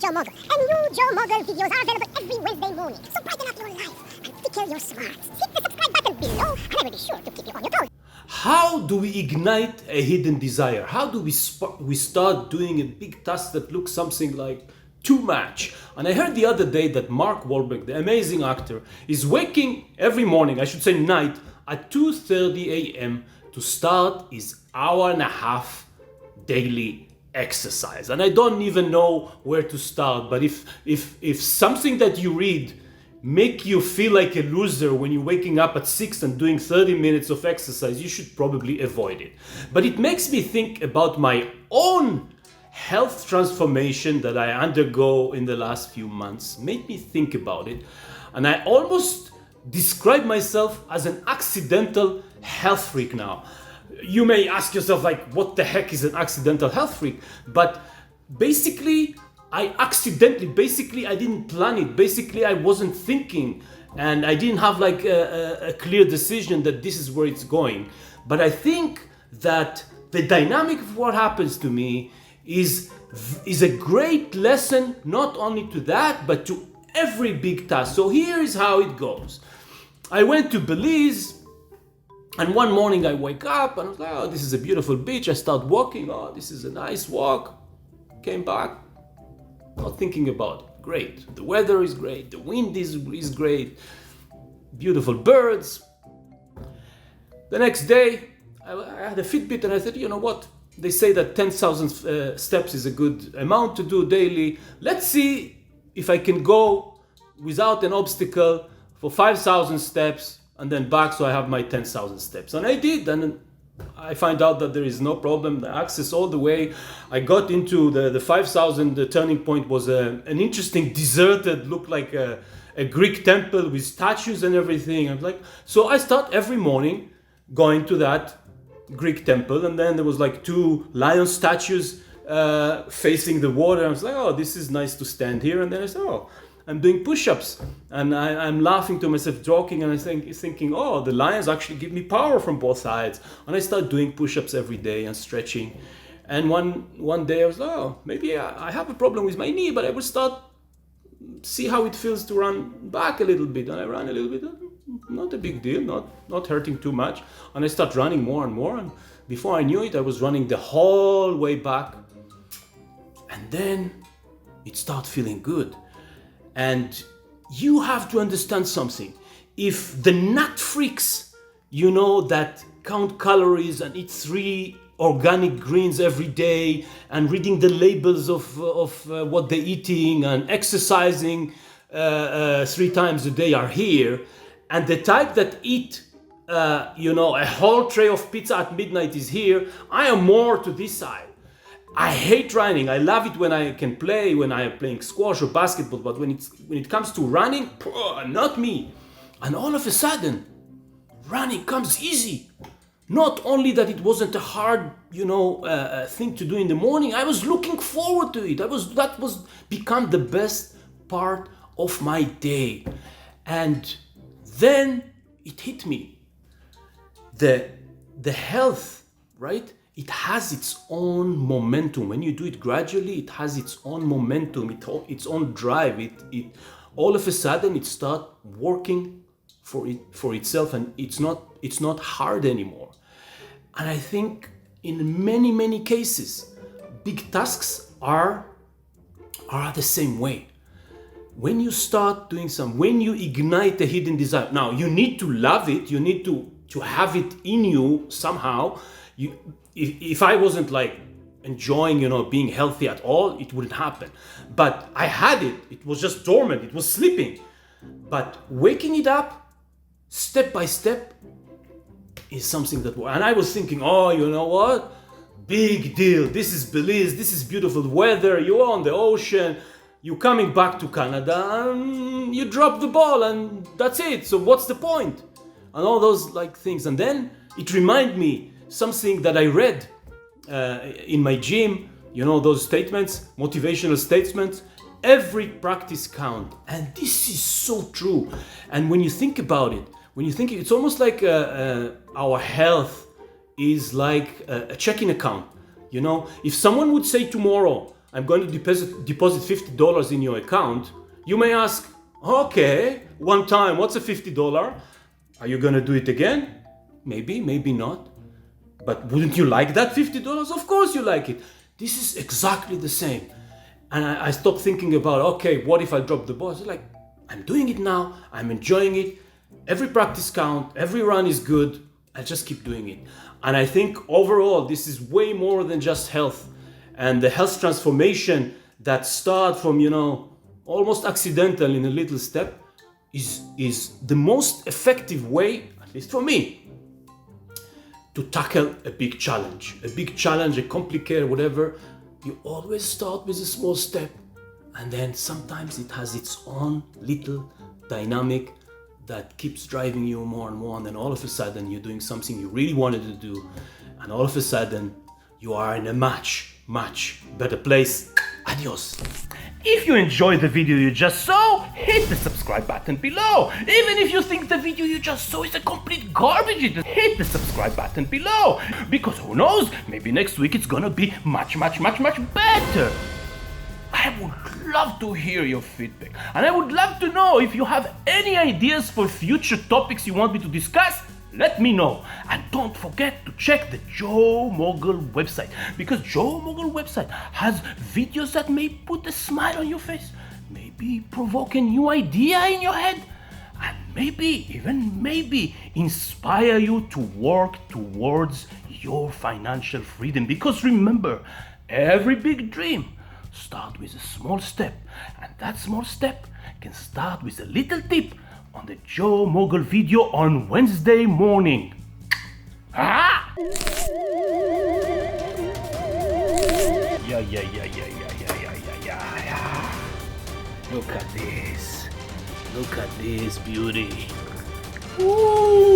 Joe Mogul. And new Joe Mogul videos are available every Wednesday morning. So brighten up your life and figure your smarts. Hit the subscribe button below, and I will be sure to keep you on your toes. How do we ignite a hidden desire? How do we start doing a big task that looks something like too much? And I heard the other day that Mark Wahlberg, the amazing actor, is waking every morning, I should say night, at 2:30 a.m. to start his hour and a half daily exercise. And I don't even know where to start, but if something that you read make you feel like a loser when you're waking up at 6 and doing 30 minutes of exercise, you should probably avoid it. But it makes me think about my own health transformation that I undergo in the last few months. Made me think about it, and I almost describe myself as an accidental health freak now. You may ask yourself, like, what the heck is an accidental health freak? But basically I didn't plan it. Basically, I wasn't thinking, and I didn't have like a clear decision that this is where it's going. But I think that the dynamic of what happens to me is a great lesson, not only to that, but to every big task. So here is how it goes. I went to Belize, and one morning I wake up and I was like, oh, this is a beautiful beach. I start walking. Oh, this is a nice walk. Came back. Not thinking about it. Great. The weather is great. The wind is great. Beautiful birds. The next day, I had a Fitbit and I said, you know what? They say that 10,000 steps is a good amount to do daily. Let's see if I can go without an obstacle for 5,000 steps and then back, so I have my 10,000 steps. And I did, and I find out that there is no problem. The access all the way. I got into the 5,000. The turning point was an interesting deserted, looked like a Greek temple with statues and everything. I'm like, so I start every morning going to that Greek temple, and then there was like 2 lion statues facing the water. I was like, oh, this is nice to stand here. And then I said, oh, I'm doing push-ups, and I'm laughing to myself, joking, and I'm thinking, oh, the lions actually give me power from both sides. And I start doing push-ups every day and stretching. And one day I was like, oh, maybe I have a problem with my knee, but I will start see how it feels to run back a little bit. And I ran a little bit, not a big deal, not hurting too much. And I start running more and more, and before I knew it, I was running the whole way back. And then it started feeling good. And you have to understand something. If the nut freaks, that count calories and eat 3 organic greens every day and reading the labels of what they're eating and exercising 3 times a day are here, and the type that eat a whole tray of pizza at midnight is here, I am more to this side. I hate running. I love it when I can play, when I am playing squash or basketball, but when it comes to running, not me. And all of a sudden, running comes easy. Not only that it wasn't a hard, thing to do in the morning, I was looking forward to it. That was become the best part of my day. And then it hit me. The health, right? It has its own momentum. When you do it gradually, it has its own momentum, its own drive. It all of a sudden it starts working for itself, and it's not hard anymore. And I think in many cases, big tasks are the same way. When you start doing when you ignite a hidden desire, now you need to love it. You need to have it in you somehow. If I wasn't like enjoying, being healthy at all, it wouldn't happen. But I had it. It was just dormant. It was sleeping. But waking it up, step by step, is something that... And I was thinking, oh, you know what? Big deal. This is Belize. This is beautiful weather. You're on the ocean. You're coming back to Canada, and you drop the ball, and that's it. So what's the point? And all those things. And then it reminded me something that I read in my gym, those statements, motivational statements. Every practice counts. And this is so true. And when you think about it, it's almost like our health is like a checking account. If someone would say tomorrow, I'm going to deposit $50 in your account, you may ask, okay, one time, what's a $50? Are you going to do it again? Maybe, maybe not. But wouldn't you like that $50? Of course you like it. This is exactly the same. And I stopped thinking about, okay, what if I drop the ball? It's like, I'm doing it now, I'm enjoying it. Every practice count, every run is good. I'll just keep doing it. And I think overall, this is way more than just health. And the health transformation that start from, almost accidental in a little step is the most effective way, at least for me, to tackle a big challenge, a complicated whatever. You always start with a small step, and then sometimes it has its own little dynamic that keeps driving you more and more, and then all of a sudden you're doing something you really wanted to do, and all of a sudden you are in a much better place. Adios. If you enjoyed the video you just saw, hit the subscribe button below. Even if you think the video you just saw is a complete garbage, hit the subscribe button below. Because who knows, maybe next week it's gonna be much better. I would love to hear your feedback, and I would love to know if you have any ideas for future topics you want me to discuss. Let me know. And don't forget to check the Joe Mogul website, because Joe Mogul website has videos that may put a smile on your face, maybe provoke a new idea in your head, and maybe inspire you to work towards your financial freedom. Because remember, every big dream starts with a small step, and that small step can start with a little tip on the Joe Mogul video on Wednesday morning. Ah! Yeah. Look at this beauty. Ooh.